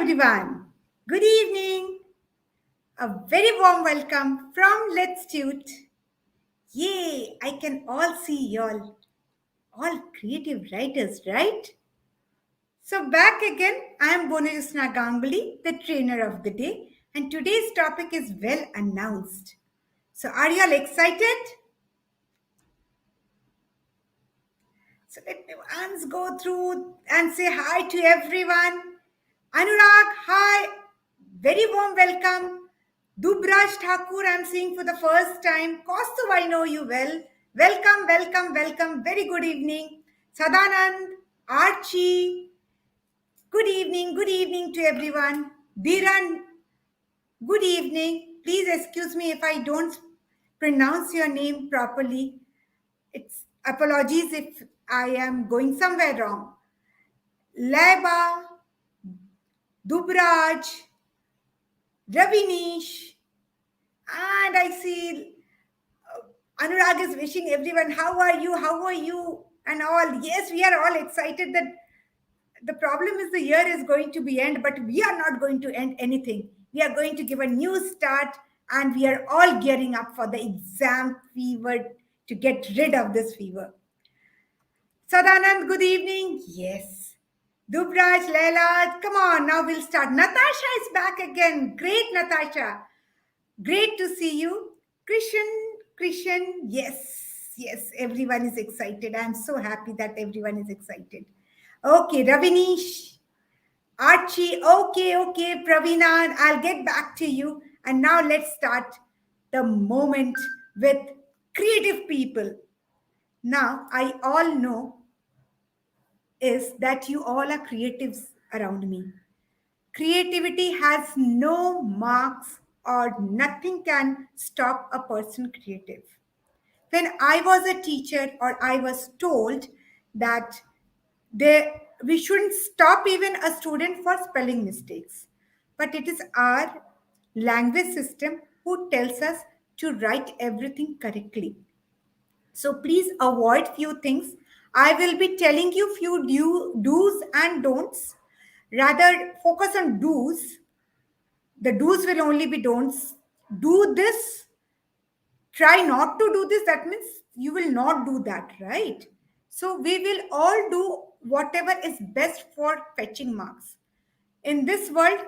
everyone. Good evening. A very warm welcome from Letstute. Yay, I can all see y'all. All creative writers, right? So back again, I am Bonajasna Ganguly, the trainer of the day, and today's topic is well announced. So are y'all excited? So let me once go through and say hi to everyone. Anurag, hi. Very warm welcome. Dubraj Thakur, I'm seeing for the first time. Kaustav, I know you well. Welcome, welcome, welcome. Very good evening. Sadanand, Archie, good evening to everyone. Biran, good evening. Please excuse me if I don't pronounce your name properly. It's apologies if I am going somewhere wrong. Leba, Dubraj, Ravinish, and I see Anurag is wishing everyone, how are you? How are you? And all. Yes, we are all excited that the problem is the year is going to be end, but we are not going to end anything. We are going to give a new start and we are all gearing up for the exam fever to get rid of this fever. Sadanand, good evening. Yes. Dubraj, Leila, come on, now we'll start. Natasha is back again. Great, Natasha. Great to see you. Christian, yes, everyone is excited. I'm so happy that everyone is excited. Okay, Ravinish, Archie, okay, Pravina, I'll get back to you. And now let's start the moment with creative people. Now, I all know is that you all are creatives around me. Creativity has no marks or nothing can stop a person creative. When I was a teacher or I was told that we shouldn't stop even a student for spelling mistakes. But it is our language system who tells us to write everything correctly. So please avoid few things. I will be telling you few do's and don'ts. Rather focus on do's. The do's will only be don'ts. Do this. Try not to do this. That means you will not do that, right? So we will all do whatever is best for fetching marks. In this world,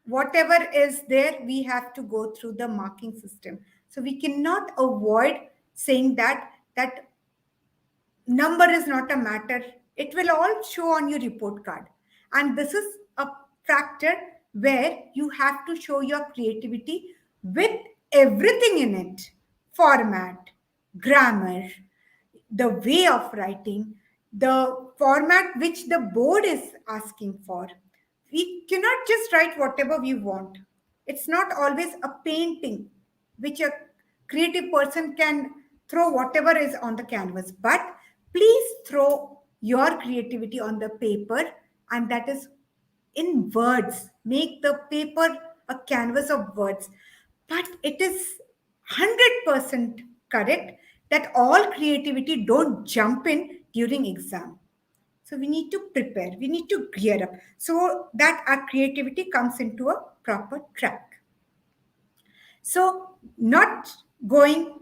whatever is there, we have to go through the marking system. So we cannot avoid saying that number is not a matter. It will all show on your report card. And this is a factor where you have to show your creativity with everything in it: format, grammar, the way of writing, the format which the board is asking for. We cannot just write whatever we want. It's not always a painting which a creative person can throw whatever is on the canvas, but please throw your creativity on the paper, and that is in words. Make the paper a canvas of words. But it is 100% correct that all creativity don't jump in during exam. So we need to prepare, we need to gear up so that our creativity comes into a proper track. So not going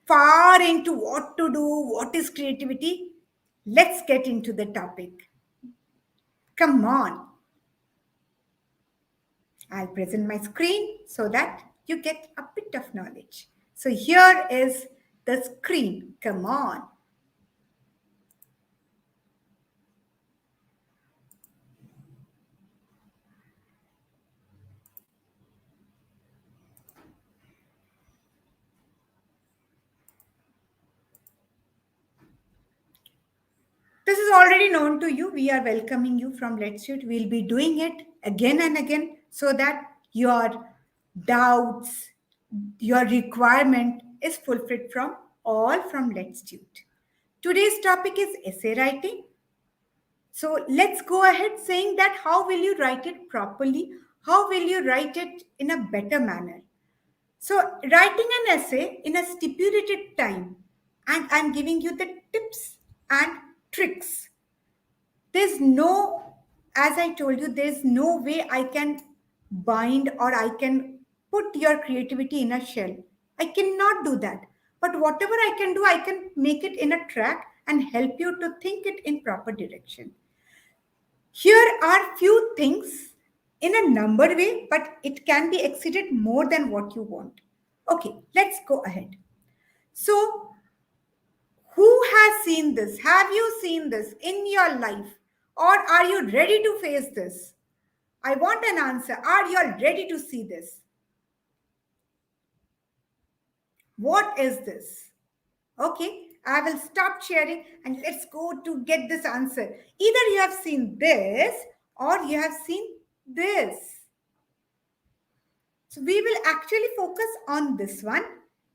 far into what to do, what is creativity, let's get into the topic. Come on. I'll present my screen so that you get a bit of knowledge. So here is the screen. Come on. This is already known to you. We are welcoming you from Letstute. We'll be doing it again and again so that your doubts, your requirement is fulfilled from all from Letstute. Today's topic is essay writing. So let's go ahead saying that how will you write it properly? How will you write it in a better manner? So writing an essay in a stipulated time, and I'm giving you the tips and tricks. There's no as I told you, there's no way I can bind or I can put your creativity in a shell. I cannot do that. But whatever I can do, I can make it in a track and help you to think it in proper direction. Here are few things in a number way, but it can be exceeded more than what you want. Okay, let's go ahead. So, who has seen this? Have you seen this in your life? Or are you ready to face this? I want an answer. Are you all ready to see this? What is this? Okay, I will stop sharing and let's go to get this answer. Either you have seen this or you have seen this. So we will actually focus on this one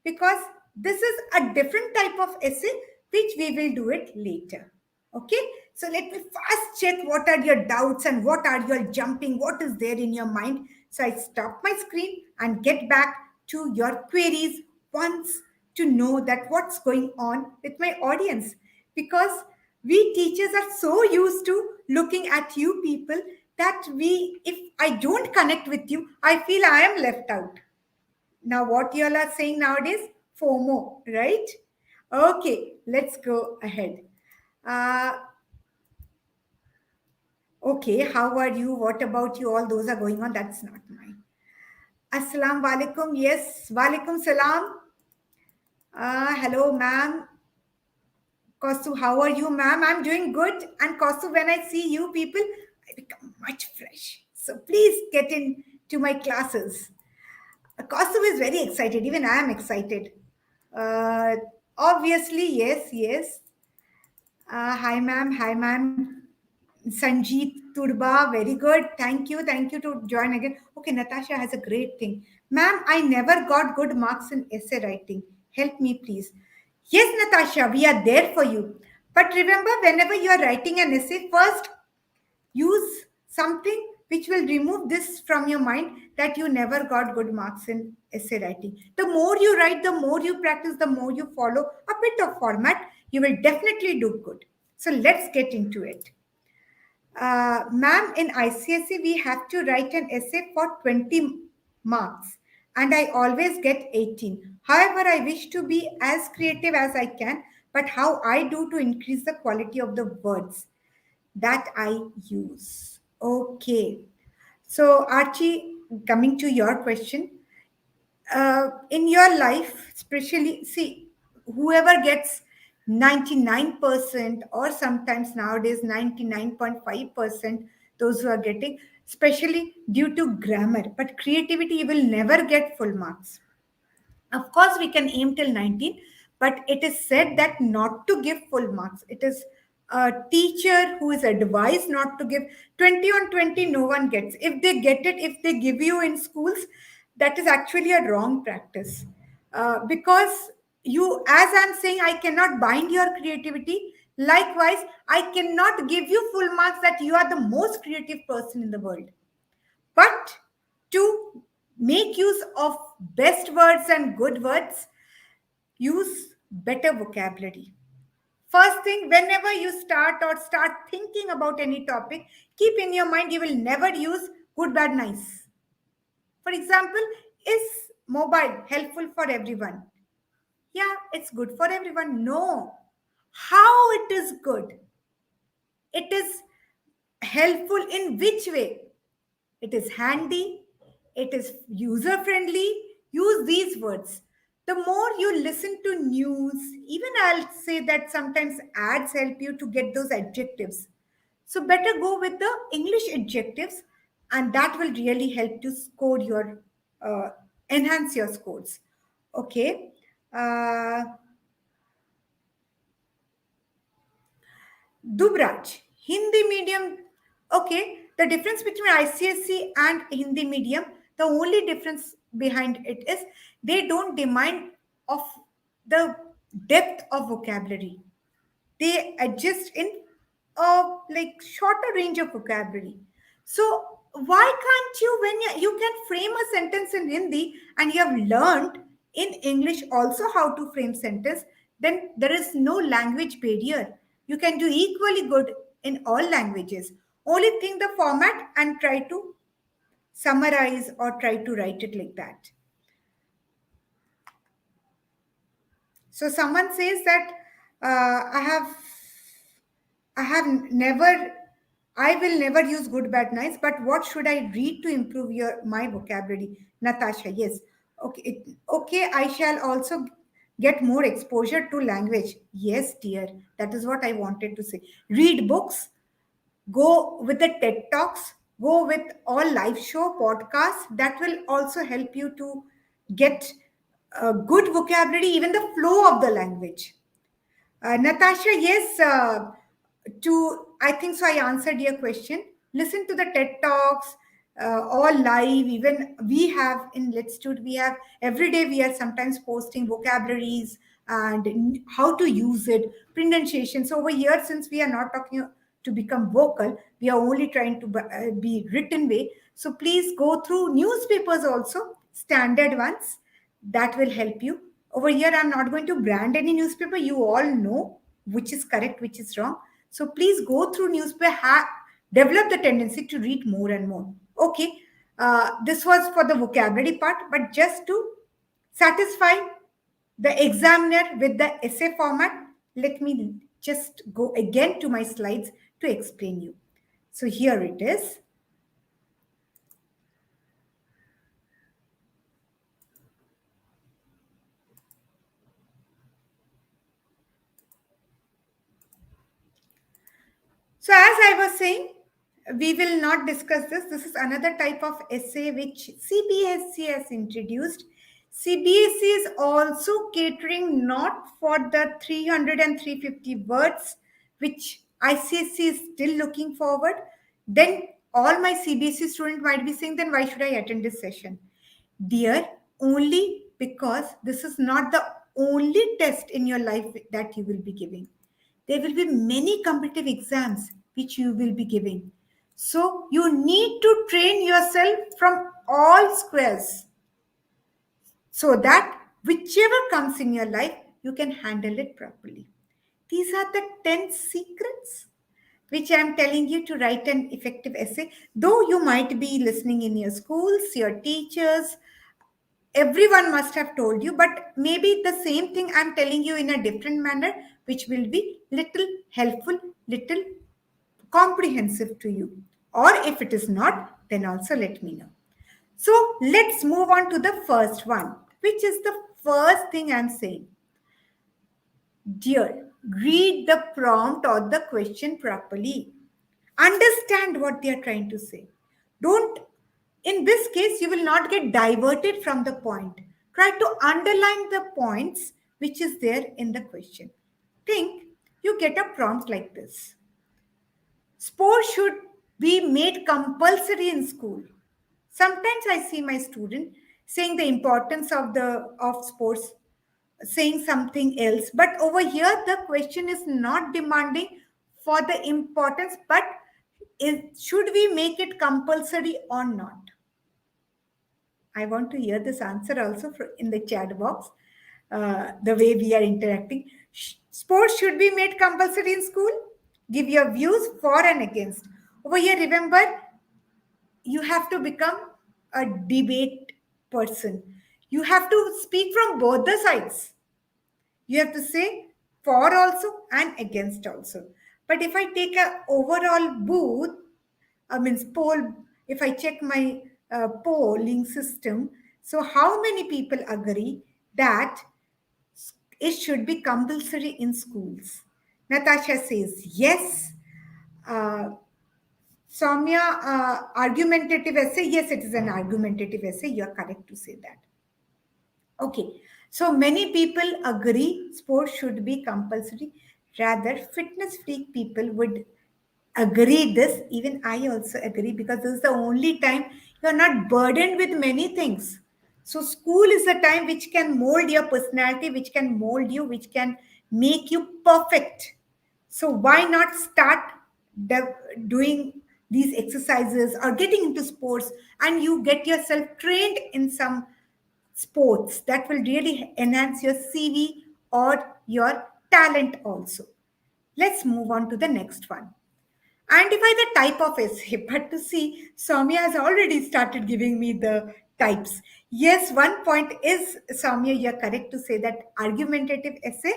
because this is a different type of essay which we will do it later. Okay, so let me first check what are your doubts and what are your jumping, what is there in your mind. So I stop my screen and get back to your queries once to know that what's going on with my audience, because we teachers are so used to looking at you people that we, if I don't connect with you, I feel I am left out. Now what you all are saying nowadays, FOMO, right? Okay, let's go ahead. uh, okay, how are you, what about you, all those are going on, that's not mine. Assalamu alaikum, yes, walaikum salam. Hello ma'am. Kosu, how are you, ma'am? I'm doing good. And Kosu, when I see you people, I become much fresh. So please get into my classes. Kosu is very excited. Even I am excited. Uh, Obviously, yes, yes. Hi, ma'am. Hi, ma'am. Sanjeet Turba, very good. Thank you. Thank you to join again. Okay, Natasha has a great thing. Ma'am, I never got good marks in essay writing. Help me, please. Yes, Natasha, we are there for you. But remember, whenever you are writing an essay, first use something which will remove this from your mind that you never got good marks in essay writing. The more you write, the more you practice, the more you follow a bit of format, you will definitely do good. So let's get into it. Ma'am, in ICSE, we have to write an essay for 20 marks, and I always get 18. However, I wish to be as creative as I can, but how I do to increase the quality of the words that I use. Okay. So, Archie, coming to your question, in your life, especially, see, whoever gets 99% or sometimes nowadays 99.5%, those who are getting, especially due to grammar, but creativity, you will never get full marks. Of course, we can aim till 19, but it is said that not to give full marks. It is a teacher who is advised not to give 20 on 20, no one gets. If they get it, if they give you in schools, that is actually a wrong practice. Because you, as I'm saying, I cannot bind your creativity. Likewise, I cannot give you full marks that you are the most creative person in the world. But to make use of best words and good words, use better vocabulary. First thing, whenever you start thinking about any topic, keep in your mind you will never use good, bad, nice. For example, is mobile helpful for everyone? Yeah, it's good for everyone. No. How it is good? It is helpful in which way? It is handy, it is user friendly. Use these words. The more you listen to news, even I'll say that sometimes ads help you to get those adjectives. So, better go with the English adjectives, and that will really help to score your, uh, enhance your scores. Okay. Uh, Dubraj, Hindi medium. Okay, the difference between ICSE and Hindi medium, the only difference behind it is they don't demand of the depth of vocabulary. They adjust in a like shorter range of vocabulary. So why can't you, when you can frame a sentence in Hindi and you have learned in English also how to frame sentence, then there is no language barrier. You can do equally good in all languages. Only think the format and try to summarize or try to write it like that. So someone says that I have never, I will never use good, bad, nice. But what should I read to improve my vocabulary? Natasha, yes. Okay, okay. I shall also get more exposure to language. Yes, dear. That is what I wanted to say. Read books. Go with the TED talks. Go with all live show podcasts. That will also help you to get a good vocabulary, even the flow of the language. Natasha, yes, I think so. I answered your question. Listen to the TED Talks, all live. Even we have in Letstute, we have every day, we are sometimes posting vocabularies and how to use it, pronunciation. So over here, since we are not talking to become vocal, we are only trying to be written way. So please go through newspapers also, standard ones. That will help you. Over here, I'm not going to brand any newspaper. You all know which is correct, which is wrong. So please go through newspaper, develop the tendency to read more and more. Okay, this was for the vocabulary part, but just to satisfy the examiner with the essay format, let me just go again to my slides to explain you. So here it is. So, as I was saying, we will not discuss this. This is another type of essay which CBSE has introduced. CBSE is also catering not for the 300 and 350 words, which ICSE is still looking forward. Then all my CBSE students might be saying, then why should I attend this session? Dear, only because this is not the only test in your life that you will be giving. There will be many competitive exams which you will be giving. So you need to train yourself from all squares so that whichever comes in your life, you can handle it properly. These are the 10 secrets which I am telling you to write an effective essay. Though you might be listening in your schools, your teachers, everyone must have told you, but maybe the same thing I'm telling you in a different manner, which will be little helpful, little comprehensive to you. Or if it is not, then also let me know. So let's move on to the first one, which is the first thing I'm saying. Dear, read the prompt or the question properly. Understand what they are trying to say. Don't, in this case, you will not get diverted from the point. Try to underline the points which is there in the question. Think you get a prompt like this. Sports should be made compulsory in school. Sometimes I see my student saying the importance of sports, saying something else. But over here, the question is not demanding for the importance, but should we make it compulsory or not? I want to hear this answer also in the chat box, the way we are interacting. Sports should be made compulsory in school. Give your views for and against. Over here, remember, you have to become a debate person. You have to speak from both the sides. You have to say for also and against also. But if I take a overall booth, I mean poll, if I check my polling system, so how many people agree that it should be compulsory in schools? Natasha says yes. Uh, Soumya, argumentative essay. Yes, it is an argumentative essay. You are correct to say that. Okay, so many people agree sports should be compulsory. Rather, fitness freak people would agree this. Even I also agree because this is the only time you are not burdened with many things. So, school is a time which can mold your personality, which can mold you, which can make you perfect. So, why not start doing these exercises or getting into sports and you get yourself trained in some sports that will really enhance your CV or your talent also. Let's move on to the next one. identify the type of essay. But to see, Soumya has already started giving me the types. Yes, one point is, Soumya, you're correct to say that argumentative essay,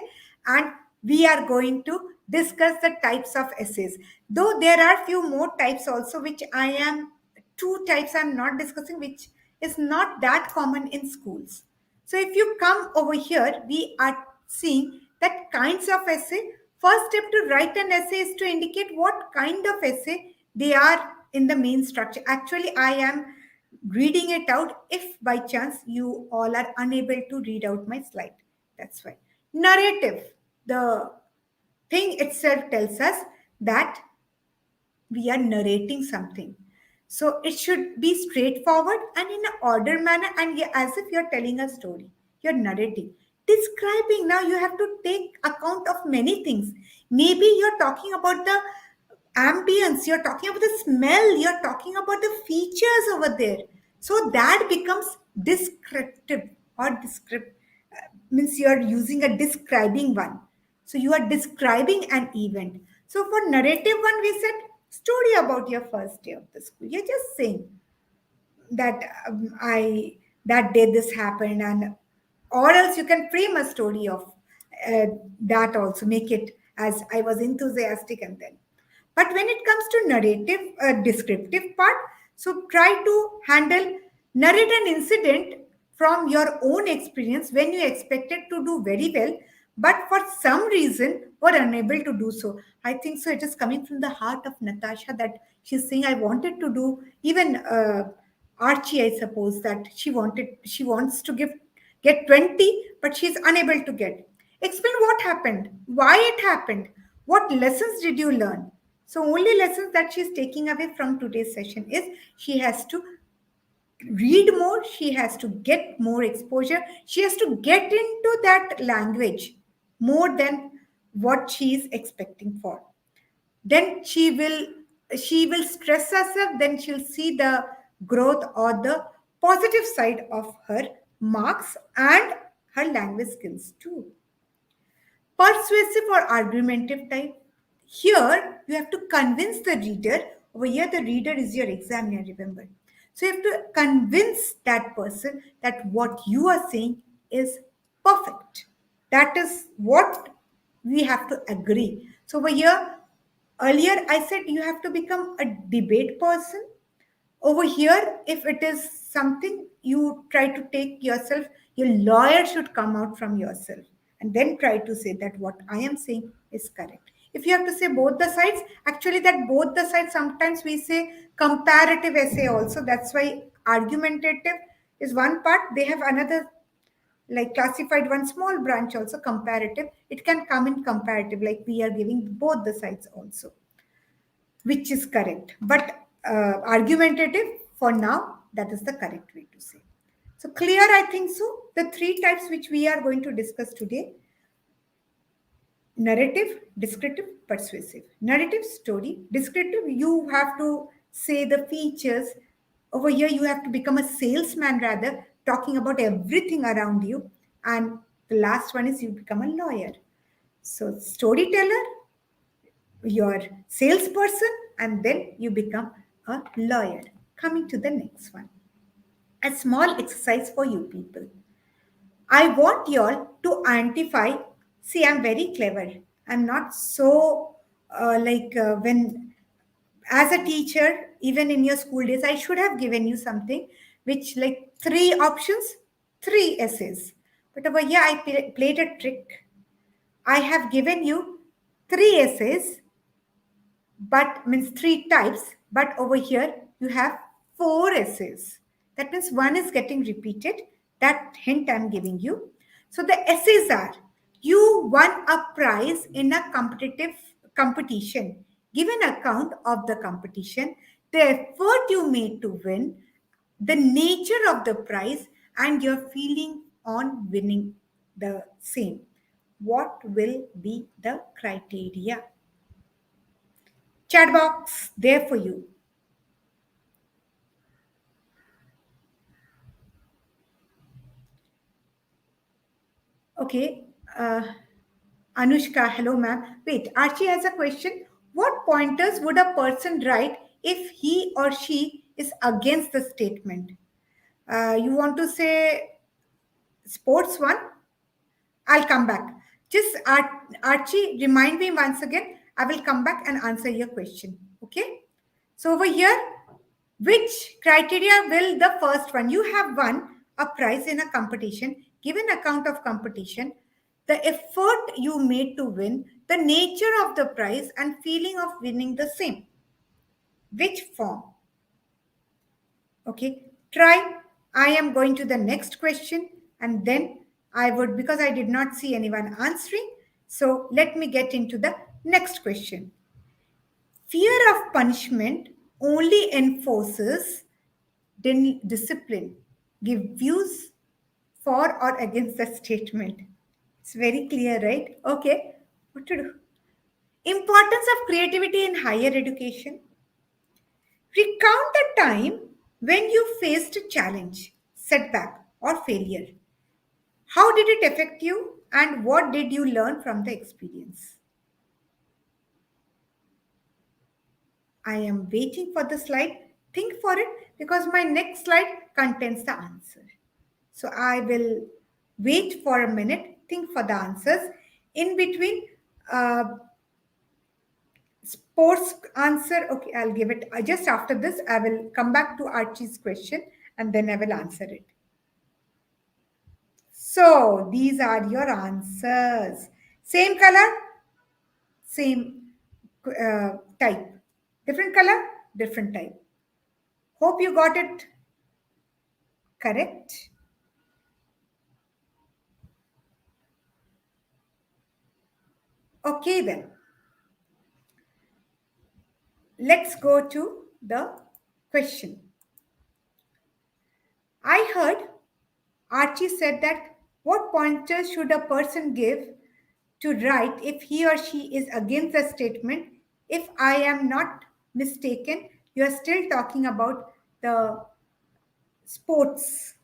and we are going to discuss the types of essays. Though there are few more types also, which I am, two types I'm not discussing, which is not that common in schools. So if you come over here, we are seeing that kinds of essay. First step to write an essay is to indicate what kind of essay they are in the main structure. Actually, I am reading it out if by chance you all are unable to read out my slide. That's why. Narrative. The thing itself tells us that we are narrating something. So it should be straightforward and in an order manner, and as if you're telling a story. You're narrating. Describing, now you have to take account of many things. Maybe you're talking about the ambience, you're talking about the smell, you're talking about the features over there. So that becomes descriptive or descript means you're using a describing one. So you are describing an event. So for narrative one, we said story about your first day of the school. You're just saying that I that day this happened, and or else you can frame a story of uh, that also. Make it as I was enthusiastic and then. But when it comes to narrative, descriptive part, so try to handle narrate an incident from your own experience when you expected to do very well, but for some reason were unable to do so. I think so. It is coming from the heart of Natasha that she's saying, I wanted to do even Archie, I suppose, that she wants to get 20, but she's unable to get. Explain what happened, why it happened, what lessons did you learn? So, only lessons that she's taking away from today's session is she has to read more, she has to get more exposure, she has to get into that language more than what she is expecting for. Then she will stress herself, then she'll see the growth or the positive side of her marks and her language skills too. Persuasive or argumentative type. Here, you have to convince the reader. Over here, the reader is your examiner, remember. So, you have to convince that person that what you are saying is perfect. That is what we have to agree. So, over here, earlier I said you have to become a debate person. Over here, if it is something you try to take yourself, your lawyer should come out from yourself and then try to say that what I am saying is correct. If you have to say both the sides, actually, that both the sides, sometimes we say comparative essay also. That's why argumentative is one part. They have another, like classified one small branch also, comparative. It can come in comparative, like we are giving both the sides also, which is correct. But argumentative, for now, that is the correct way to say. So, clear, I think so. The three types which we are going to discuss today: narrative, descriptive, persuasive. Narrative, story. Descriptive, you have to say the features. Over here, you have to become a salesman rather, talking about everything around you. And the last one is you become a lawyer. So, storyteller, your salesperson, and then you become a lawyer. Coming to the next one, a small exercise for you people. I want you all to identify. See, I'm very clever. I'm not so when as a teacher, even in your school days, I should have given you something which like three options, three essays. But over here, I played a trick. I have given you three essays, but means three types, but over here you have four essays. That means one is getting repeated. That hint I'm giving you. So the essays are: you won a prize in a competitive competition. Give an account of the competition, the effort you made to win, the nature of the prize, and your feeling on winning the same. What will be the criteria? Chat box there for you. Okay. Anushka, hello, ma'am. Wait, Archie has a question. What pointers would a person write if he or she is against the statement? You want to say sports one? I'll come back. Just Archie, remind me once again. I will come back and answer your question. Okay? So over here, which criteria will the first one? You have won a prize in a competition, given account of competition, the effort you made to win, the nature of the prize, and feeling of winning the same. Which form? Okay, try. I am going to the next question, and then I would, because I did not see anyone answering, so let me get into the next question. Fear of punishment only enforces discipline. Give views for or against the statement. It's very clear, right? Okay, what to do? Importance of creativity in higher education. Recount the time when you faced a challenge, setback, or failure. How did it affect you, and what did you learn from the experience? I am waiting for the slide. Think for it because my next slide contains the answer. So I will wait for a minute, think for the answers. In between, uh, sports answer, okay, I'll give it. Just after this, I will come back to Archie's question and then I will answer it. So these are your answers. Same color, same type. Different color, different type. Hope you got it correct. Okay, then. Let's go to the question. I heard Archie said that what pointers should a person give to write if he or she is against the statement? If I am not mistaken, you are still talking about the sports.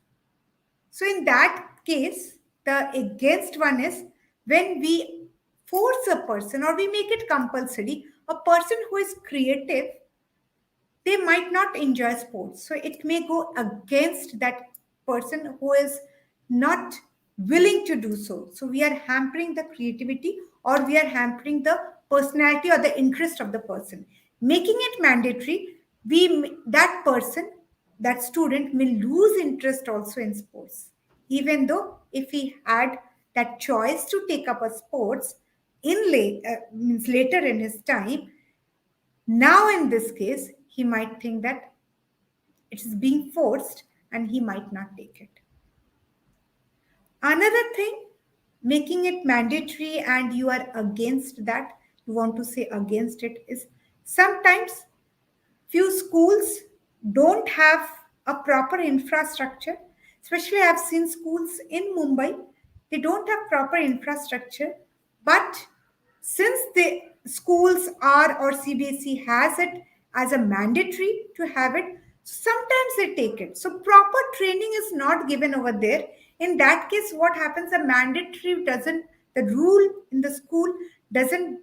So, in that case, the against one is when we force a person or we make it compulsory, a person who is creative, they might not enjoy sports. So it may go against that person who is not willing to do so. So we are hampering the creativity or we are hampering the personality or the interest of the person. Making it mandatory, that person, that student may lose interest also in sports. Even though if he had that choice to take up a sports means later in his time, now, in this case, he might think that it is being forced and he might not take it. Another thing, making it mandatory and you are against that, you want to say against it, is sometimes few schools don't have a proper infrastructure. Especially, I've seen schools in Mumbai, they don't have proper infrastructure, but since the schools are or CBSE has it as a mandatory to have it, sometimes they take it. So proper training is not given over there. In that case, what happens? The mandatory doesn't, the rule in the school doesn't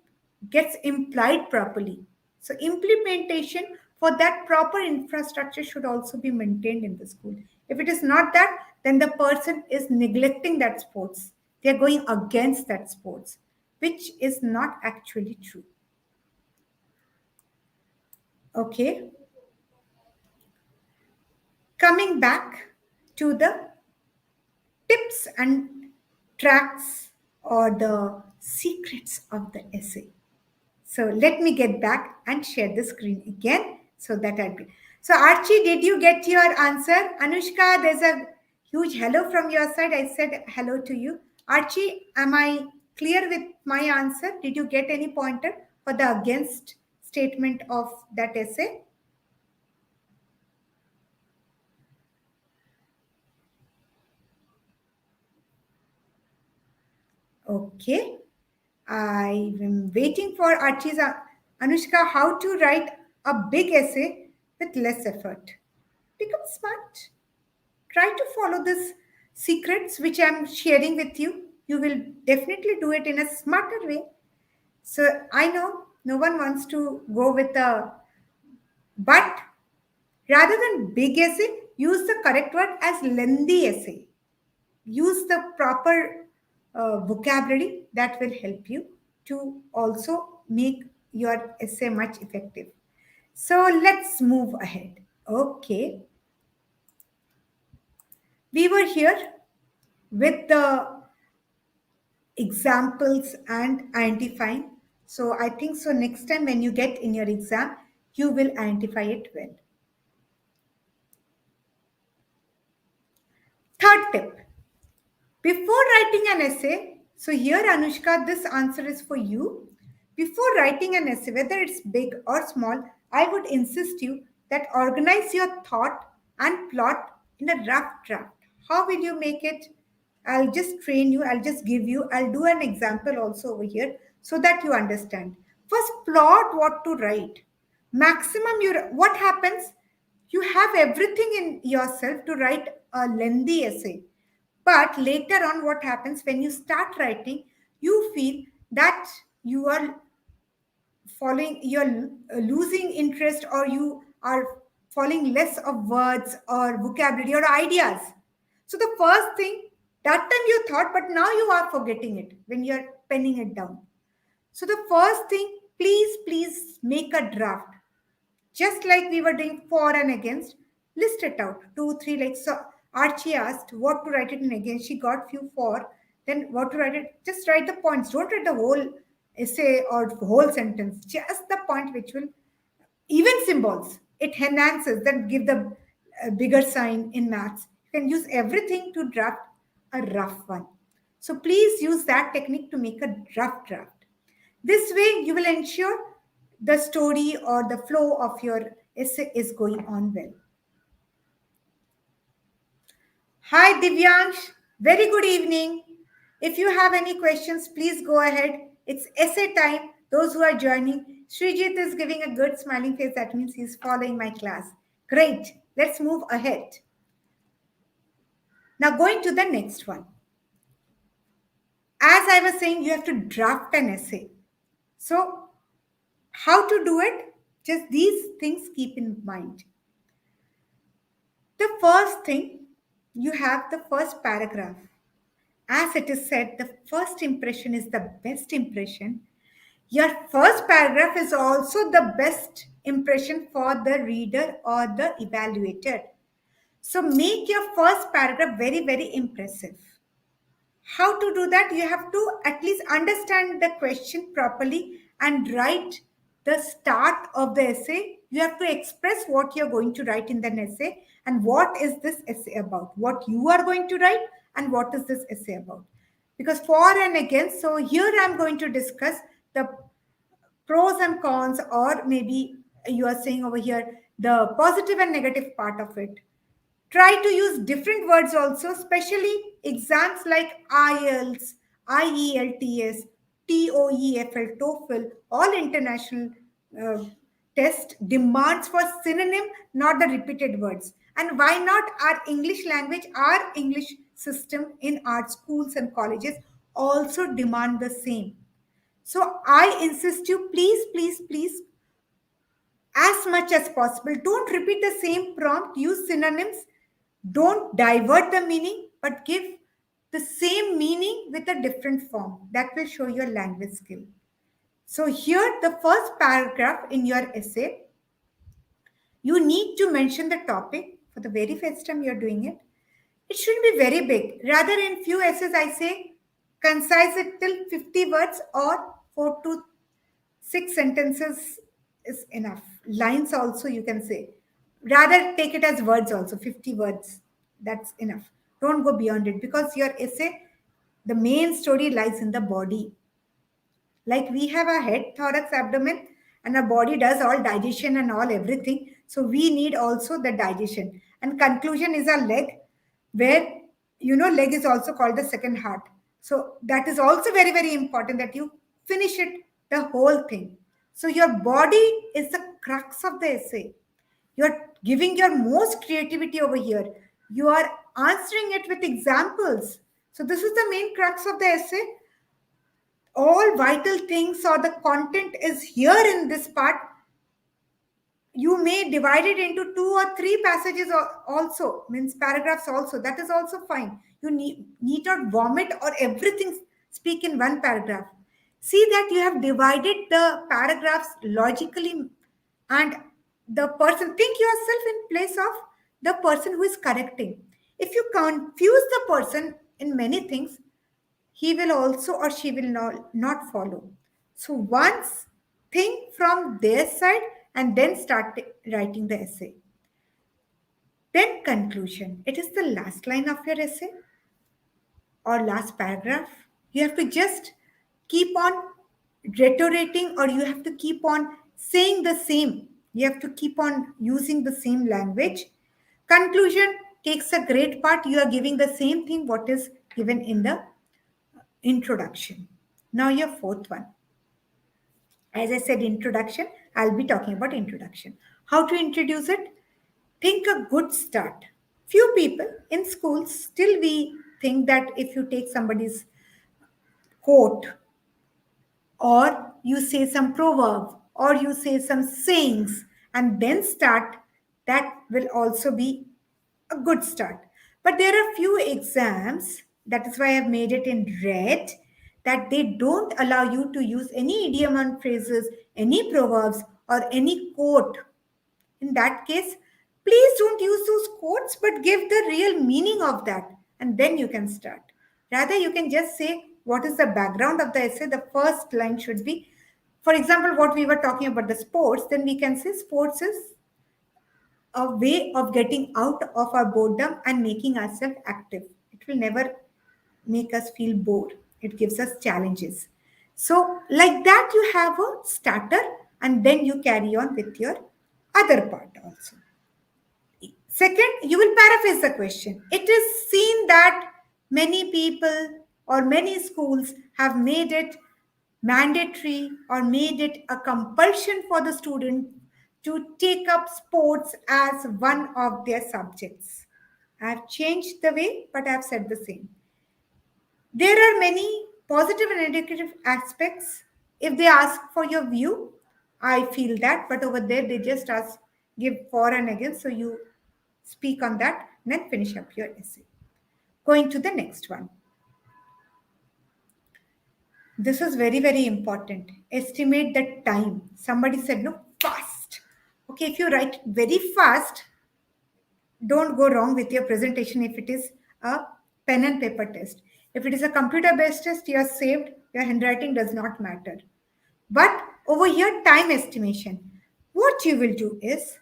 gets implied properly. So implementation for that proper infrastructure should also be maintained in the school. If it is not that, then the person is neglecting that sports. They are going against that sports, which is not actually true. Okay. Coming back to the tips and tracks or the secrets of the essay. So let me get back and share the screen again so that I'll be. So Archie, did you get your answer? Anushka, there's a huge hello from your side. I said hello to you. Archie, am I clear with my answer? Did you get any pointer for the against statement of that essay? Okay. I am waiting for Archie's Anushka how to write a big essay with less effort. Become smart. Try to follow these secrets which I'm sharing with you. You will definitely do it in a smarter way. So I know No one wants to go with a but. Rather than big essay, use the correct word as lengthy essay. Use the proper vocabulary that will help you to also make your essay much effective. So let's move ahead. Okay, we were here with the examples and identifying. So I think so next time when you get in your exam, you will identify it well. Third tip. Before writing an essay, so here, Anushka, this answer is for you. Before writing an essay, whether it's big or small, I would insist you that organize your thought and plot in a rough draft. How will you make it? I'll just train you, I'll just give you, I'll do an example also over here so that you understand. First, plot what to write. Maximum, what happens? You have everything in yourself to write a lengthy essay, but later on, what happens when you start writing, you feel that you are you're losing interest, or you are falling less of words or vocabulary or ideas. So, the first thing that time you thought, but now you are forgetting it when you're penning it down. So, the first thing, please make a draft, just like we were doing for and against. List it out, two, three. Like so, Archie asked what to write it in against. She got few for. Then what to write it? Just write the points. Don't write the whole essay or whole sentence. Just the point which will, even symbols. It enhances. Then give the bigger sign in maths. You can use everything to draft a rough one. So please use that technique to make a rough draft. This way, you will ensure the story or the flow of your essay is going on well. Hi, Divyansh. Very good evening. If you have any questions, please go ahead. It's essay time. Those who are joining, Srijit is giving a good smiling face. That means he's following my class. Great. Let's move ahead. Now, going to the next one. As I was saying, you have to draft an essay. So, how to do it? Just these things keep in mind. The first thing, you have the first paragraph. As it is said, the first impression is the best impression. Your first paragraph is also the best impression for the reader or the evaluator. So make your first paragraph very impressive. How to do that? You have to at least understand the question properly and write the start of the essay. You have to express what you're going to write in the essay and what is this essay about, what you are going to write, and what is this essay about. Because for and against, so here I'm going to discuss the pros and cons, or maybe you are saying over here the positive and negative part of it. Try to use different words also, especially exams like IELTS, IELTS, TOEFL, TOEFL, all international uh, test demands for synonym, not the repeated words. And why not our English language, our English system in our schools and colleges also demand the same. So I insist you, please, as much as possible, don't repeat the same prompt, use synonyms, don't divert the meaning, but give the same meaning with a different form. That will show your language skill. So here, the first paragraph in your essay, you need to mention the topic for the very first time you're doing it. It shouldn't be very big. Rather, in few essays, I say concise it till 50 words, or 4 to 6 sentences is enough. Lines also you can say. Rather, take it as words also, 50 words. That's enough. Don't go beyond it, because your essay, the main story lies in the body. Like we have a head, thorax, abdomen, and our body does all digestion and all everything. So we need also the digestion. And conclusion is our leg, where leg is also called the second heart. So that is also very important that you finish it, the whole thing. So your body is the crux of the essay. You're giving your most creativity over here. You are answering it with examples. So this is the main crux of the essay. all vital things or the content is here in this part, you may divide it into two or three passages also, means paragraphs also. That is also fine. You need not vomit or everything speak in one paragraph. See that you have divided the paragraphs logically, and the person, think yourself in place of the person who is correcting. If you confuse the person in many things, he will also or she will not follow. So once think from their side and then start writing the essay. Then conclusion. It is the last line of your essay or last paragraph. You have to just keep on reiterating, or you have to keep on saying the same. You have to keep on using the same language. Conclusion takes a great part. You are giving the same thing what is given in the introduction. Now your fourth one. As I said, introduction, I'll be talking about introduction. How to introduce it? Think a good start. Few people in schools still we think that if you take somebody's quote, or you say some proverb, or you say some sayings and then start, that will also be a good start. But there are few exams, that is why I've made it in red, that they don't allow you to use any idiom and phrases, any proverbs, or any quote. In that case, please don't use those quotes, but give the real meaning of that, and then you can start. Rather, you can just say what is the background of the essay. The first line should be, for example, what we were talking about the sports, then we can say sports is a way of getting out of our boredom and making ourselves active. It will never make us feel bored. It gives us challenges. So, like that, you have a starter, and then you carry on with your other part also. Second, you will paraphrase the question. It is seen that many people or many schools have made it mandatory or made it a compulsion for the student to take up sports as one of their subjects. I have changed the way, but I have said the same. There are many positive and negative aspects. If they ask for your view, I feel that, but over there they just ask, give for and against. So you speak on that and then finish up your essay. Going to the next one. This is very, very important. Estimate the time. Somebody said, no, fast. Okay, if you write very fast, don't go wrong with your presentation if it is a pen and paper test. If it is a computer based test, you are saved. Your handwriting does not matter. But over here, time estimation. What you will do is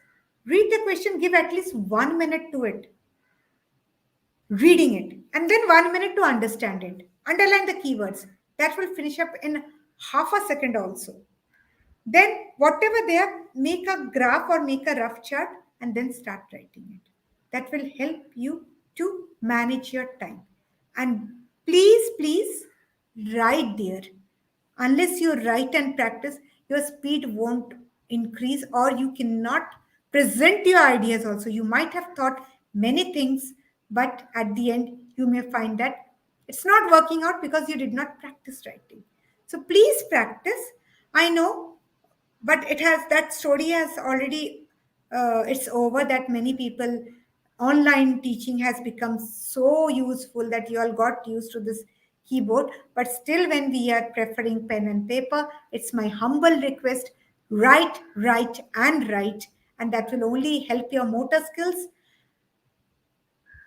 read the question, give at least 1 minute to it, reading it, and then 1 minute to understand it. Underline the keywords. That will finish up in half a second also. Then, whatever they have, make a graph or make a rough chart and then start writing it. That will help you to manage your time. And please, please write there. Unless you write and practice, your speed won't increase, or you cannot present your ideas also. You might have thought many things, but at the end, you may find that it's not working out because you did not practice writing. So please practice. I know, but it has, that story has already it's over, that many people, online teaching has become so useful that you all got used to this keyboard. But still, when we are preferring pen and paper, it's my humble request, write, write and write, and that will only help your motor skills.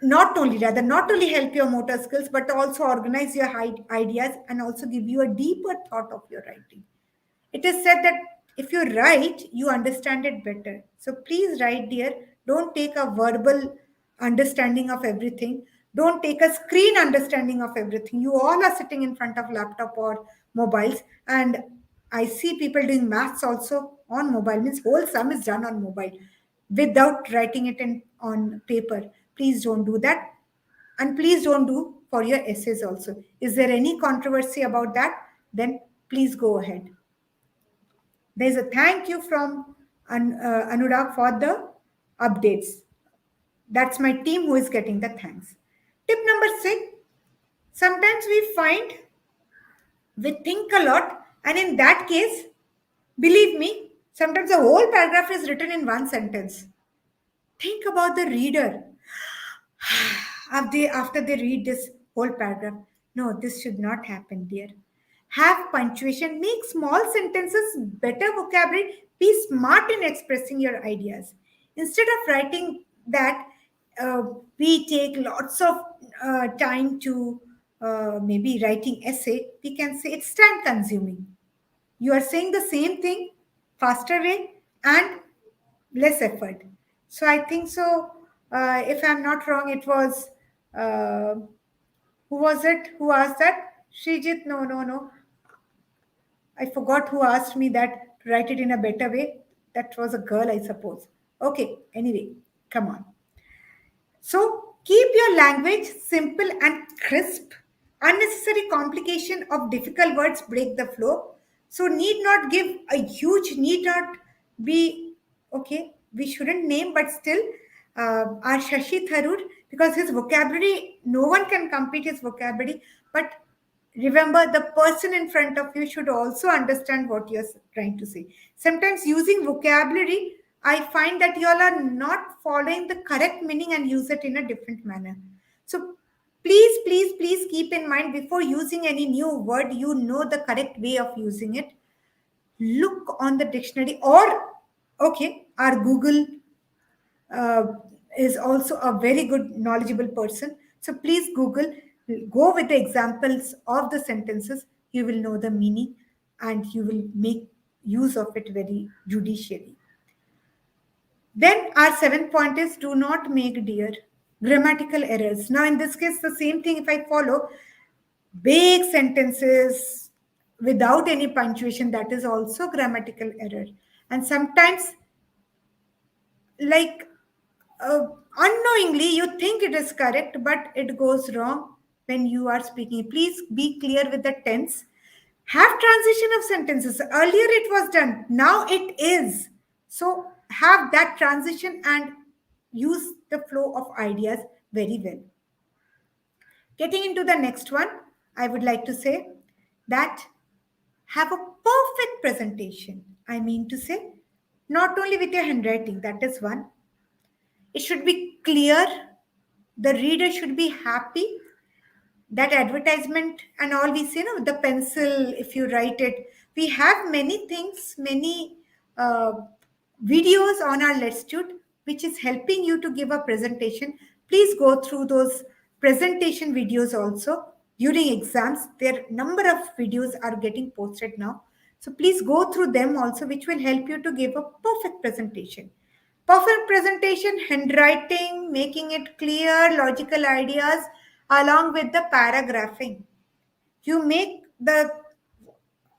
Not only help your motor skills, but also organize your ideas and also give you a deeper thought of your writing. It is said that if you write, you understand it better. So please write, dear. Don't take a verbal understanding of everything. Don't take a screen understanding of everything. You all are sitting in front of laptop or mobiles, and I see people doing maths also on mobile. Means whole sum is done on mobile without writing it in on paper. Please don't do that, and please don't do for your essays also. Is there any controversy about that? Then please go ahead. There's a thank you from Anurag for the updates. That's my team who is getting the thanks. Tip number 6. Sometimes we find We think a lot, and in that case, believe me, sometimes the whole paragraph is written in one sentence. Think about the reader after they read this whole paragraph. No, this should not happen, dear. Have punctuation, make small sentences, better vocabulary, be smart in expressing your ideas. Instead of writing that, uh, we take lots of time to maybe writing essay, we can say it's time consuming. You are saying the same thing, faster way, and less effort. So I think so. If I'm not wrong, it was uh, who was it? Who asked that? Srijit? No, no, no. I forgot who asked me that to write it in a better way. That was a girl, I suppose. Okay. Anyway, come on. So keep your language simple and crisp. Unnecessary complication of difficult words break the flow. So need not give a huge, need not be okay. We shouldn't name, but still, our Shashi Tharoor, because his vocabulary, no one can compete his vocabulary. But remember, the person in front of you should also understand what you're trying to say. Sometimes using vocabulary, I find that you all are not following the correct meaning and use it in a different manner. So please, please, please keep in mind before using any new word, you know the correct way of using it. Look on the dictionary, or okay, our Google uh, is also a very good knowledgeable person. So please Google, go with the examples of the sentences. You will know the meaning and you will make use of it very judicially. Then our seventh point is do not make dear grammatical errors. Now in this case, the same thing if I follow big sentences without any punctuation, that is also grammatical error. And sometimes, like, uh, unknowingly you think it is correct but it goes wrong when you are speaking. Please be clear with the tense. Have transition of sentences. Earlier it was done, now it is. So have that transition and use the flow of ideas very well. Getting into the next one, I would like to say that have a perfect presentation. I mean to say, not only with your handwriting, that is one. It should be clear. The reader should be happy. That advertisement and all we say, no, the pencil, if you write it, we have many things, many uh, videos on our Letstute, which is helping you to give a presentation. Please go through those presentation videos also during exams. Their number of videos are getting posted now. So please go through them also, which will help you to give a perfect presentation. Perfect presentation, handwriting, making it clear, logical ideas, along with the paragraphing. You make the,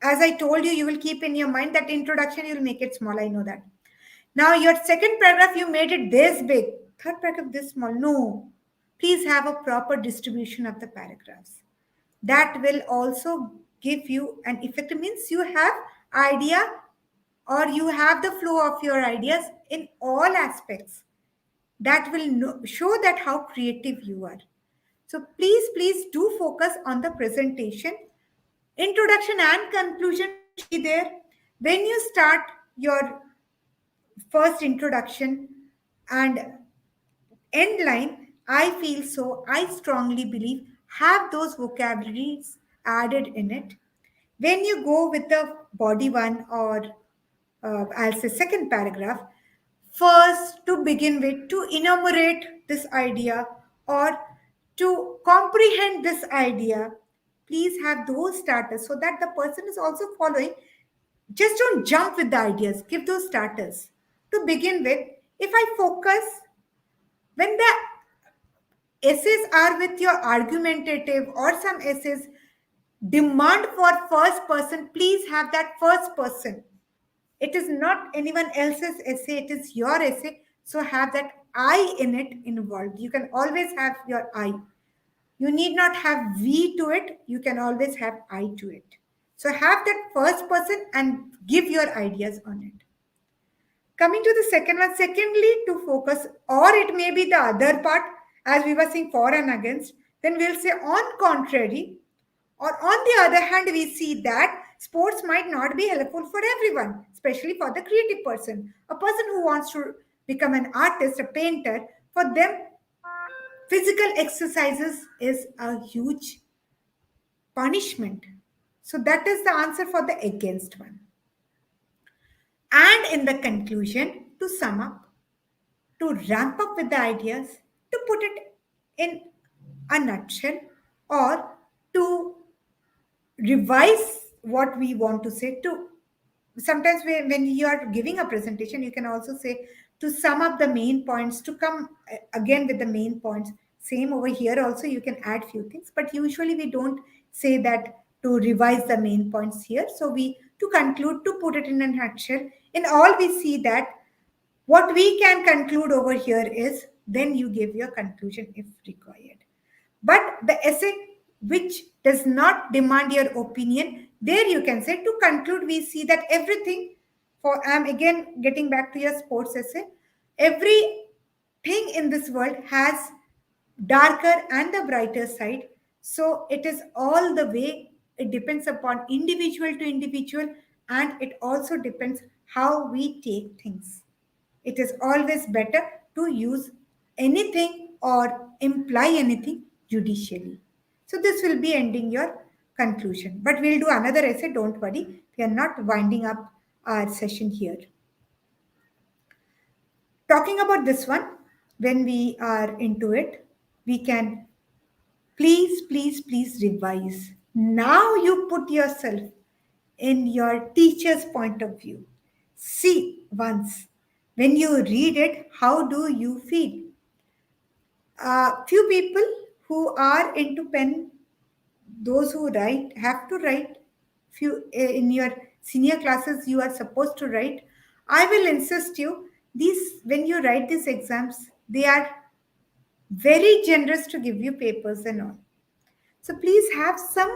as I told you, you will keep in your mind that introduction, you'll make it small. I know that. Now, your second paragraph, you made it this big. Third paragraph, this small. No. Please have a proper distribution of the paragraphs. That will also give you an effect. It means you have idea or you have the flow of your ideas in all aspects. That will show that how creative you are. So please, please do focus on the presentation. Introduction and conclusion should be there. When you start your first introduction and end line, I feel so, I strongly believe, have those vocabularies added in it. When you go with the body one, or I'll say second paragraph, first to begin with, to enumerate this idea or to comprehend this idea, please have those starters so that the person is also following. Just don't jump with the ideas, give those starters. To begin with, if I focus, when the essays are with your argumentative or some essays demand for first person, please have that first person. It is not anyone else's essay, it is your essay. So have that I in it involved. You can always have your I. You need not have we to it, you can always have I to it. So have that first person and give your ideas on it. Coming to the second one, secondly, to focus, or it may be the other part, as we were saying for and against, then we'll say on contrary, Or on the other hand, we see that sports might not be helpful for everyone, especially for the creative person. A person who wants to become an artist, a painter, for them, physical exercises is a huge punishment. So that is the answer for the against one. And in the conclusion, to sum up, to ramp up with the ideas, to put it in a nutshell, or to revise what we want to say, to sometimes when you are giving a presentation you can also say to sum up the main points, to come again with the main points. Same over here also, you can add few things, but usually we don't say that to revise the main points here. So we, to conclude, to put it in a nutshell, in all we see that what we can conclude over here is, then you give your conclusion if required. But the essay which does not demand your opinion, there you can say to conclude, we see that everything, for I'm again getting back to your sports essay, everything in this world has darker and the brighter side. So it is all the way, it depends upon individual to individual, and it also depends how we take things. It is always better to use anything or imply anything judicially. So this will be ending your conclusion. But we'll do another essay, don't worry. We are not winding up our session here. Talking about this one, when we are into it, we can please revise. Now you put yourself in your teacher's point of view. See once. When you read it, how do you feel? Few people who are into pen, those who write, have to write. Few in your senior classes, you are supposed to write. I will insist you, these when you write these exams, they are very generous to give you papers and all. So please have some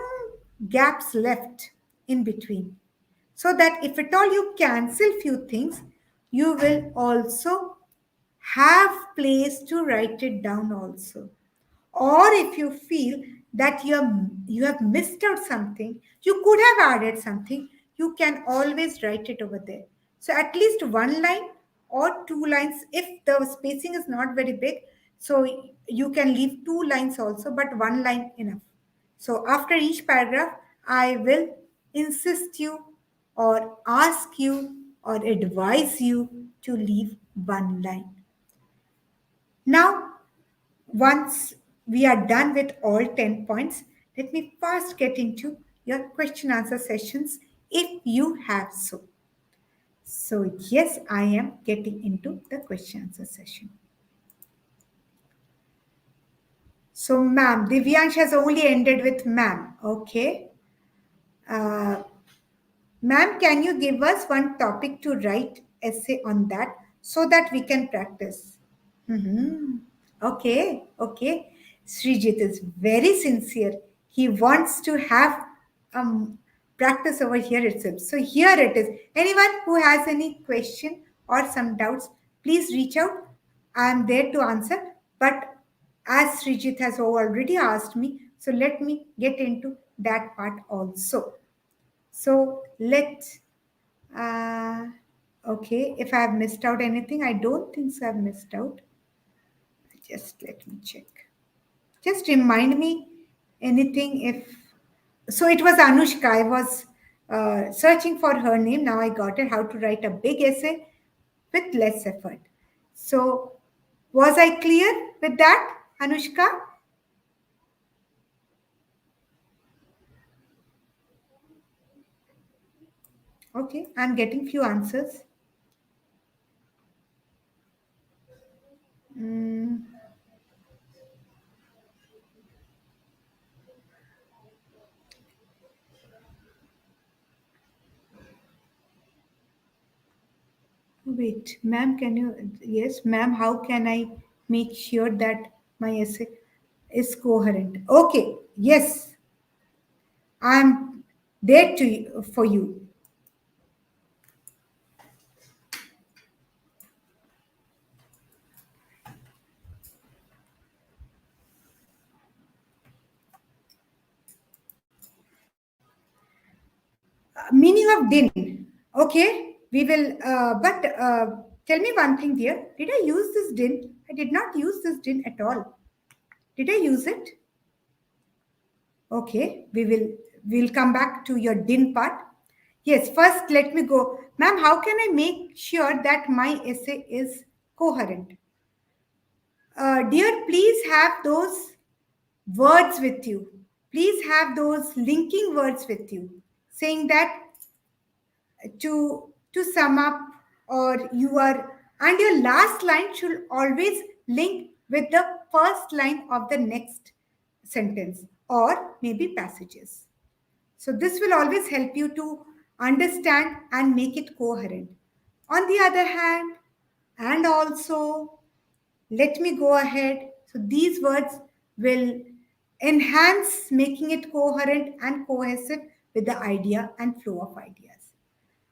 gaps left in between, so that if at all you cancel few things, you will also have place to write it down also. Or if you feel that you have missed out something, you could have added something, you can always write it over there. So at least one line or two lines, if the spacing is not very big, so you can leave two lines also, but one line enough. So after each paragraph, I will insist you or ask you or advise you to leave one line. Now, once we are done with all 10 points, let me first get into your question answer sessions if you have so. So, yes, I am getting into the question answer session. So, ma'am, Divyansh has only ended with ma'am. Okay. Uh, Ma'am, can you give us one topic to write essay on that so that we can practice? Mhm. Okay, okay. Srijit is very sincere. He wants to have practice over here itself. So here it is. Anyone who has any question or some doubts, please reach out. I am there to answer. But as Srijit has already asked me, so let me get into that part also. So uh, okay, if I have missed out anything, I don't think so I've missed out. Just let me check. Just remind me anything if. So it was Anushka. I was searching for her name. Now I got it. How to write a big essay with less effort. So was I clear with that, Anushka? Okay, I'm getting few answers. Mm, wait, ma'am, can you? Yes, ma'am, how can I make sure that my essay is coherent? Okay, yes, I'm there for you. Meaning of din. Okay, we will. But tell me one thing, dear. Did I use this din? I did not use this din at all. Did I use it? Okay, we'll come back to your din part. Yes, first let me go. Ma'am, how can I make sure that my essay is coherent? Dear, please have those words with you. Please have those linking words with you, saying that to sum up, or your and your last line should always link with the first line of the next sentence or maybe passages. So this will always help you to understand and make it coherent. On the other hand, and also, let me go ahead. So these words will enhance making it coherent and cohesive with the idea and flow of ideas.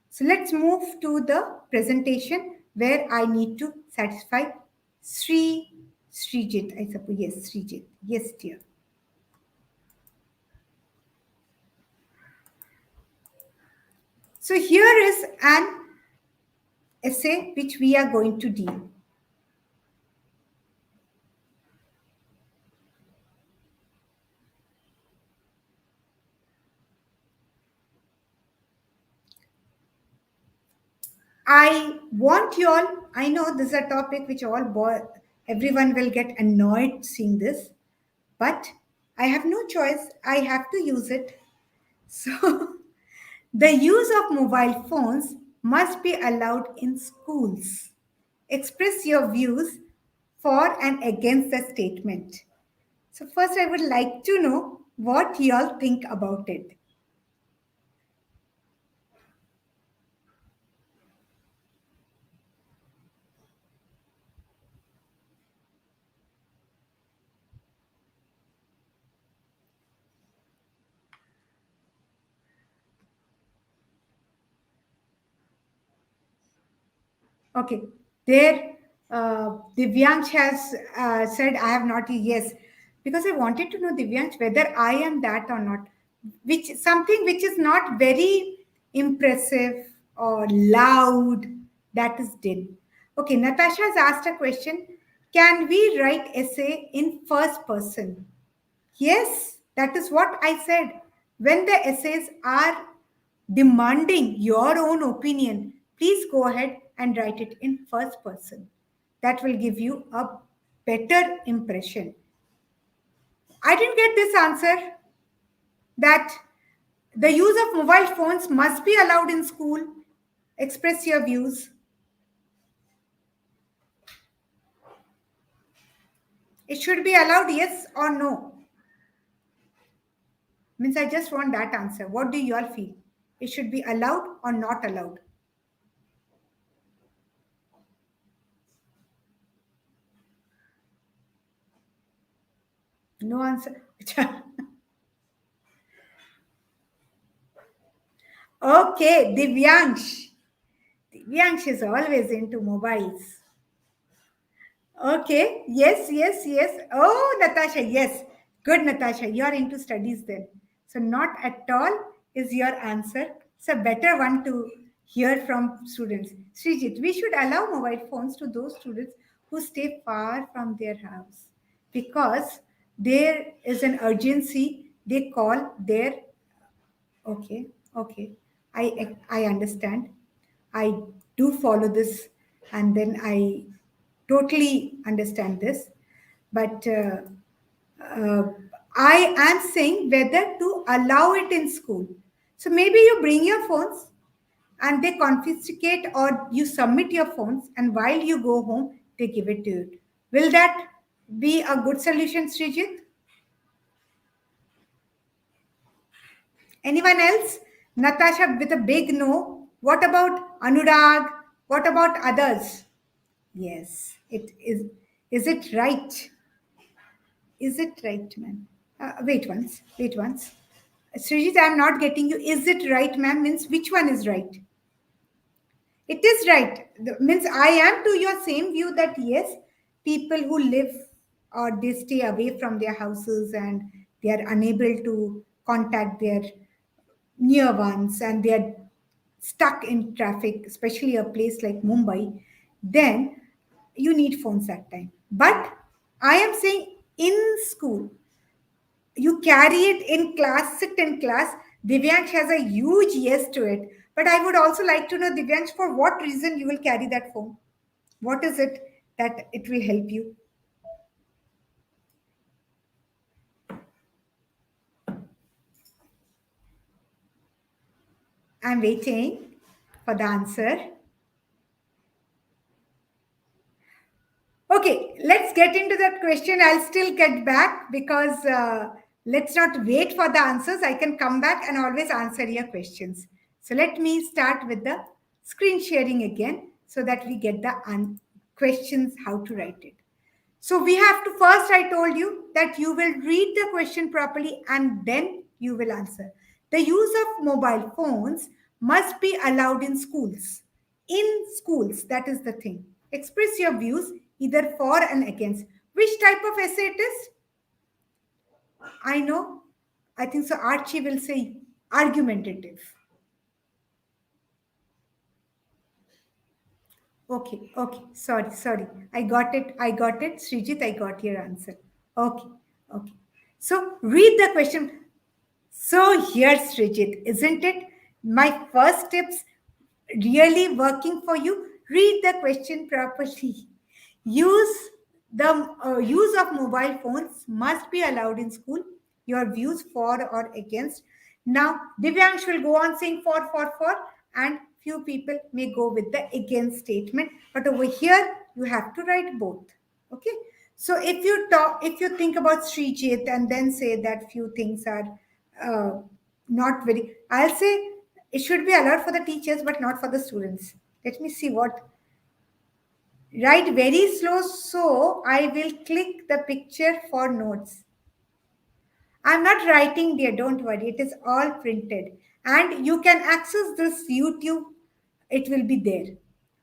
So let's move to the presentation where I need to satisfy Srijit, I suppose. Yes, Srijit. Yes, dear. So here is an essay which we are going to deal. I want you all, I know this is a topic which everyone will get annoyed seeing this, but I have no choice. I have to use it. So, the use of mobile phones must be allowed in schools. Express your views for and against the statement. So, first, I would like to know what you all think about it. Okay. There, Divyansh has said, I have not, yes, because I wanted to know, Divyansh, whether I am that or not, which something which is not very impressive or loud, that is did. Okay, Natasha has asked a question. Can we write essay in first person? Yes, that is what I said. When the essays are demanding your own opinion, please go ahead and write it in first person. That will give you a better impression. I didn't get this answer that the use of mobile phones must be allowed in school. Express your views. It should be allowed, yes or no. Means I just want that answer. What do you all feel? It should be allowed or not allowed? No answer. Okay, Divyansh. Divyansh is always into mobiles. Okay, yes, yes, yes. Oh, Natasha, yes. Good, Natasha. You are into studies then. So, not at all is your answer. It's a better one to hear from students. Srijit, we should allow mobile phones to those students who stay far from their house because there is an urgency. They call their. Okay, okay. I understand. I do follow this, and then I totally understand this. But uh, I am saying whether to allow it in school. So maybe you bring your phones and they confiscate, or you submit your phones, and while you go home, they give it to you. Will that be a good solution, Srijit? Anyone else? Natasha with a big no. What about Anurag? What about others? Yes, it is. Is it right? Is it right, ma'am? Wait once. Wait once. Srijit, I'm not getting you. Is it right, ma'am? Means which one is right? It is right. Means I am to your same view that yes, people who live or they stay away from their houses and they are unable to contact their near ones and they are stuck in traffic, especially a place like Mumbai, then you need phones that time. But I am saying in school, you carry it in class, sit in class. Divyansh has a huge yes to it. But I would also like to know, Divyansh, for what reason you will carry that phone? What is it that it will help you? I'm waiting for the answer. Okay, let's get into that question. I'll still get back because let's not wait for the answers. I can come back and always answer your questions. So let me start with the screen sharing again so that we get the questions how to write it. So we have to first, I told you that you will read the question properly and then you will answer. The use of mobile phones must be allowed in schools. In schools, that is the thing. Express your views either for and against. Which type of essay it is? I know. I think so. Archie will say argumentative. Okay, okay. Sorry, sorry. I got it. I got it. Srijit, I got your answer. Okay, okay. So read the question. So here's Srijit, isn't it? My first tips really working for you. Read the question properly. Use the use of mobile phones must be allowed in school. Your views for or against. Now, Divyansh will go on saying for, and few people may go with the against statement. But over here, you have to write both. Okay. So if you think about Srijit and then say that few things are not very, I'll say it should be allowed for the teachers, but not for the students. Let me see what. Write very slow, so I will click the picture for notes. I'm not writing there, don't worry. It is all printed. And you can access this YouTube. It will be there.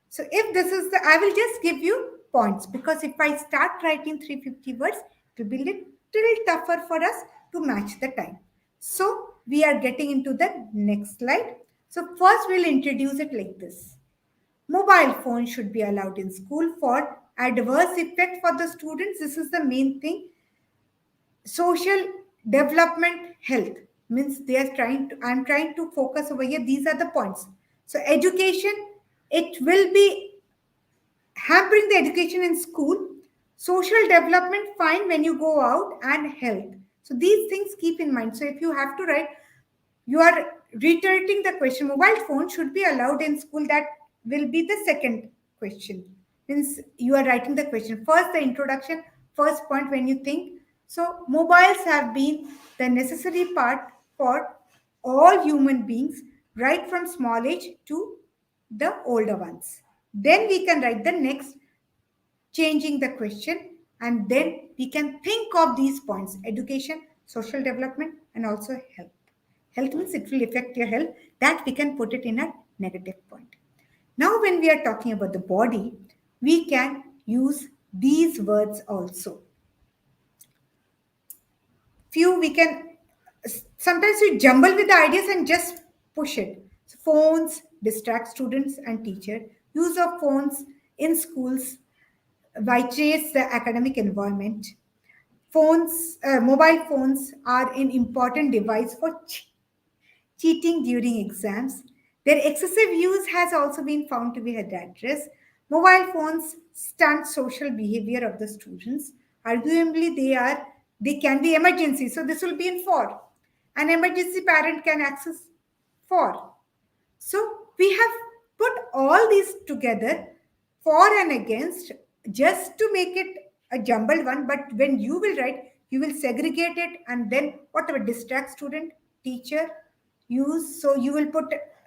So if this is the, I will just give you points because if I start writing 350 words, it will be little tougher for us to match the time. So we are getting into the next slide. So first we'll introduce it like this. Mobile phone should be allowed in school for adverse effect for the students. This is the main thing. Social development health means they are trying to, I'm trying to focus over here. These are the points. So education, it will be hampering the education in school. Social development fine when you go out, and health. So these things keep in mind. So if you have to write, you are reiterating the question. Mobile phone should be allowed in school. That will be the second question. Means you are writing the question. First, the introduction, first point when you think. So mobiles have been the necessary part for all human beings, right from small age to the older ones. Then we can write the next, changing the question, and then we can think of these points: education, social development, and also health. Health means it will affect your health, that we can put it in a negative point. Now when we are talking about the body, we can use these words also. Few we can, sometimes we jumble with the ideas and just push it. So phones distract students and teacher. Use of phones in schools vitiates the academic environment. Mobile phones are an important device for cheating during exams. Their excessive use has also been found to be addressed. Mobile phones stunt social behavior of the students. Arguably, they can be emergency. So this will be in for. An emergency parent can access for. So we have put all these together for and against just to make it a jumbled one. But when you will write, you will segregate it and then whatever distract student, teacher, use. So you will put,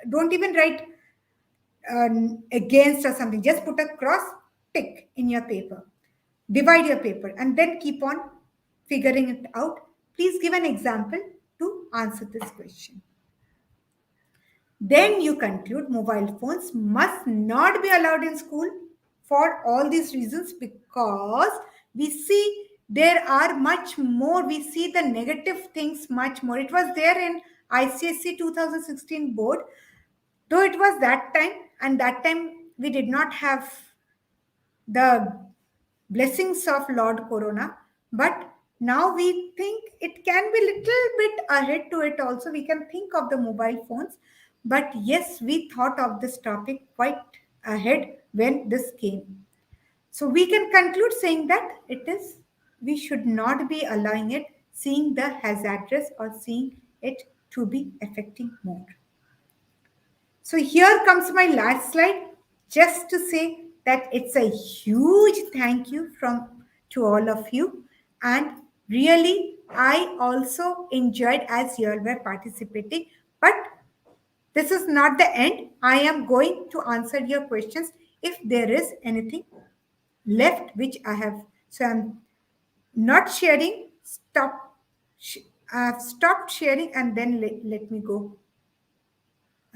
don't even write against or something. Just put a cross, tick in your paper. Divide your paper and then keep on figuring it out. Please give an example to answer this question. Then you conclude mobile phones must not be allowed in school for all these reasons, because we see there are much more, we see the negative things much more. It was there in ICSE 2016 board, though it was that time, and that time we did not have the blessings of Lord Corona, but now we think it can be little bit ahead to it also. We can think of the mobile phones, but yes, we thought of this topic quite ahead when this came. So we can conclude saying that it is we should not be allowing it, seeing the hazardous or seeing it to be affecting more. So here comes my last slide, just to say that it's a huge thank you from to all of you, and really I also enjoyed as you all were participating. But this is not the end. I am going to answer your questions if there is anything left which I have. So I'm not sharing. Stop. I've stopped sharing and then let me go.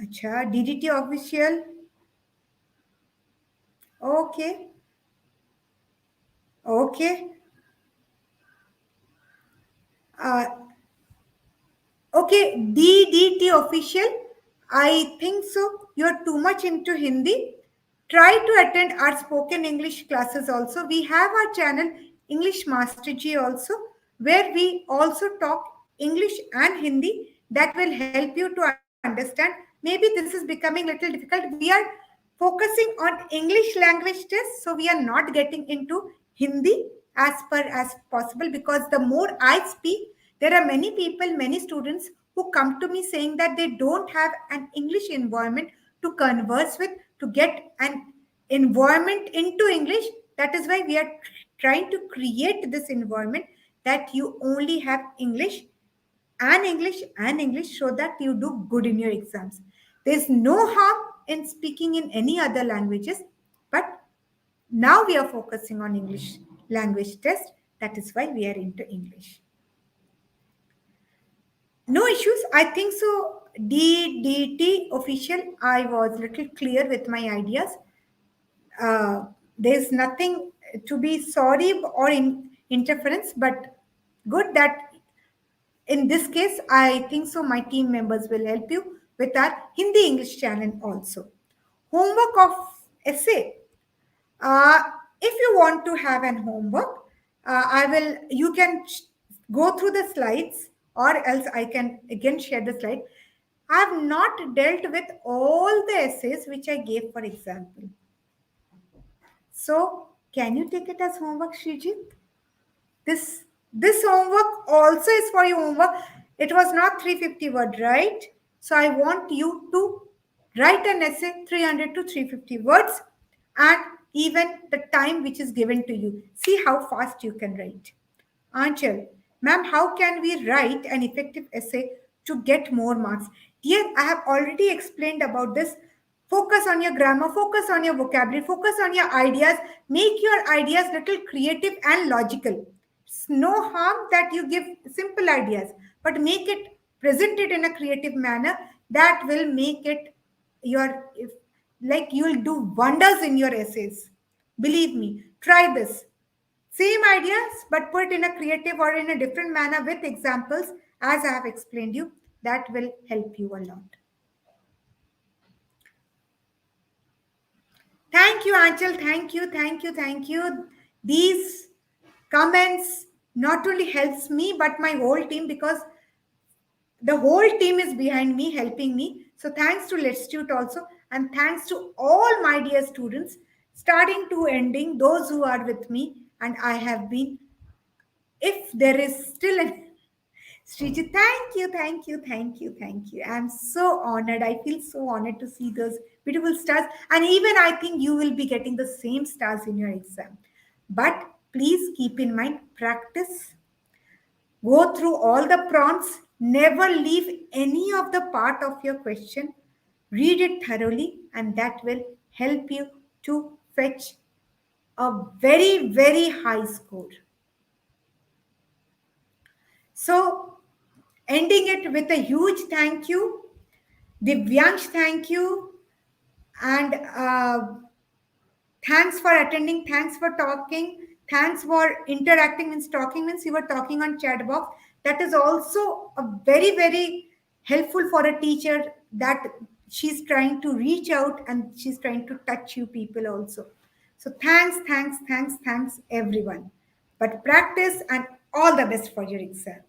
Acha, DDT official. Okay. Okay. Uh, okay. DDT official. I think so. You're too much into Hindi. Try to attend our spoken English classes also. We have our channel English Master G also, where we also talk English and Hindi. That will help you to understand. Maybe this is becoming little difficult. We are focusing on English language test, so we are not getting into Hindi as per as possible, because the more I speak, there are many people, many students who come to me saying that they don't have an English environment to converse with, to get an environment into English. That is why we are trying to create this environment that you only have English and English so that you do good in your exams. There's no harm in speaking in any other languages, but now we are focusing on English language test. That is why we are into English. No issues. I think so. DDT official, I was little clear with my ideas. There's nothing to be sorry or interference, but good that in this case, I think so. My team members will help you with our Hindi English channel also. Homework of essay. Uh, if you want to have an homework, I will. You can go through the slides, or else I can again share the slide. I have not dealt with all the essays which I gave for example. So, can you take it as homework, Srijit? This homework also is for your homework. It was not 350 word, right? So I want you to write an essay 300 to 350 words, and even the time which is given to you. See how fast you can write. Anchal, ma'am, how can we write an effective essay to get more marks? Dear, I have already explained about this. Focus on your grammar, focus on your vocabulary, focus on your ideas. Make your ideas little creative and logical. It's no harm that you give simple ideas, but make it, present it in a creative manner that will make it your, if, like you'll do wonders in your essays. Believe me, try this. Same ideas, but put in a creative or in a different manner with examples, as I have explained you. That will help you a lot. Thank you, Anchal. Thank you, thank you, thank you. These comments not only helps me, but my whole team, because the whole team is behind me, helping me. So thanks to Letstute also, and thanks to all my dear students, starting to ending, those who are with me, and I have been. If there is still an Sriji, thank you, thank you, thank you, thank you. I'm so honored. I feel so honored to see those beautiful stars. And even I think you will be getting the same stars in your exam. But please keep in mind, practice, go through all the prompts, never leave any of the part of your question. Read it thoroughly, and that will help you to fetch a very, very high score. So, ending it with a huge thank you. Divyansh, thank you. And thanks for attending. Thanks for talking. Thanks for interacting. Means talking means you were talking on chat box. That is also a very, very helpful for a teacher, that she's trying to reach out and she's trying to touch you people also. So thanks everyone. But practice, and all the best for your exam.